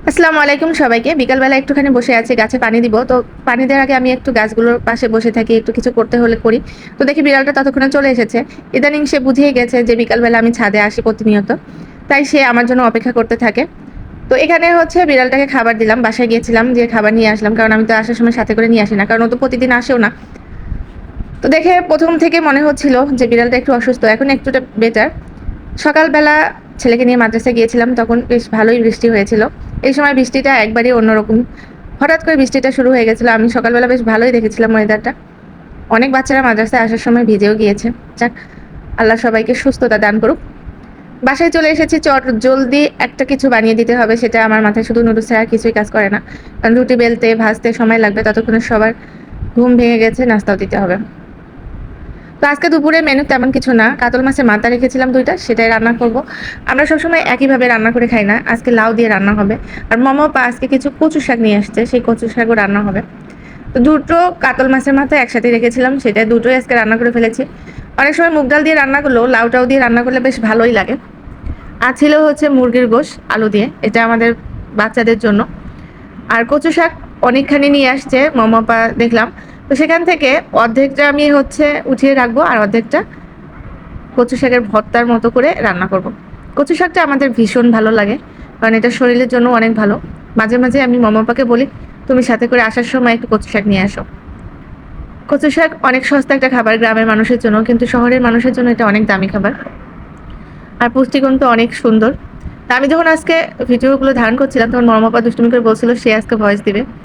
আসসালামু আলাইকুম সবাইকে। বিকালবেলা একটুখানি বসে আছি, গাছে পানি দিব। তো পানি দেওয়ার আগে আমি একটু গাছগুলোর পাশে বসে থাকি, একটু কিছু করতে হলে করি। তো দেখি বিড়ালটা ততক্ষণে চলে এসেছে। ইদানিং সে বুঝেই গেছে যে বিকালবেলা আমি ছাদে আসি প্রতিনিয়ত। তাই সে আমার জন্য অপেক্ষা করতে থাকে। তো এখানে হচ্ছে বিড়ালটাকে খাবার দিলাম। বাসায় গিয়েছিলাম, যে খাবার নিয়ে আসলাম। কারণ আমি তো আসার সময় সাথে করে নিয়ে আসি না। কারণ ও তো প্রতিদিন আসেও না। তো দেখে ১ম থেকে মনে হচ্ছিল যে বিড়ালটা একটু অসুস্থ। এখন একটুটা বেটার। সকালবেলা ছেলেকে নিয়ে মাদ্রাসায় গিয়েছিলাম, তখন বেশ ভালোই বৃষ্টি হয়েছিল। এই সময় বৃষ্টিটা একবারেই অন্যরকম। হঠাৎ করে বৃষ্টিটা শুরু হয়ে গেছিল। আমি সকালবেলা বেশ ভালোই দেখেছিলাম ওয়েদারটা। অনেক বাচ্চারা মাদ্রাসায় আসার সময় ভিজেও গিয়েছে। যাক, আল্লাহ সবাইকে সুস্থতা দান করুক। বাসায় চলে এসেছি, জলদি একটা কিছু বানিয়ে দিতে হবে, সেটা আমার মাথায় শুধু নুডলস ছাড়া আর কিছুই কাজ করে না। কারণ রুটি বেলতে ভাজতে সময় লাগবে, ততক্ষণে সবার ঘুম ভেঙে গেছে, নাস্তাও দিতে হবে। তো আজকে দুপুরে মেনু তেমন কিছু না, কাতল মাছের মাথা রেখেছিলাম 2টা, সেটাই রান্না করব। আমরা সবসময় একইভাবে রান্না করে খাই না, আজকে লাউ দিয়ে রান্না হবে। আর মমপা আজকে কিছু কচু শাক নিয়ে আসছে, সেই কচু শাকও রান্না হবে। তো দুটো কাতল মাছের মাথা একসাথে রেখেছিলাম, সেটা দুটোই আজকে রান্না করে ফেলেছি। অনেক সময় মুগ ডাল দিয়ে রান্না করলেও লাউটাও দিয়ে রান্না করলে বেশ ভালোই লাগে। আর ছিল হচ্ছে মুরগির গোশ আলু দিয়ে, এটা আমাদের বাচ্চাদের জন্য। আর কচু শাক অনেকখানি নিয়ে আসছে মমপা, দেখলাম। তো সেখান থেকে অর্ধেকটা আমি হচ্ছে উঠিয়ে রাখবো, আর অর্ধেকটা কচু শাকের ভর্তার মতো করে রান্না করব। কচু শাকটা আমাদের ভীষণ ভালো লাগে, কারণ এটা শরীরের জন্য অনেক ভালো। মাঝে মাঝে আমি মমপাকে বলি, তুমি সাথে করে আসার সময় একটু কচু শাক নিয়ে আসো। কচু শাক অনেক সস্তা একটা খাবার গ্রামের মানুষের জন্য, কিন্তু শহরের মানুষের জন্য এটা অনেক দামি খাবার। আর পুষ্টিগুণ তো অনেক সুন্দর। তা আমি যখন আজকে ভিডিওগুলো ধারণ করছিলাম, তখন মমপা দুষ্টুমি করে বলছিল সে আজকে ভয়েস দিবে।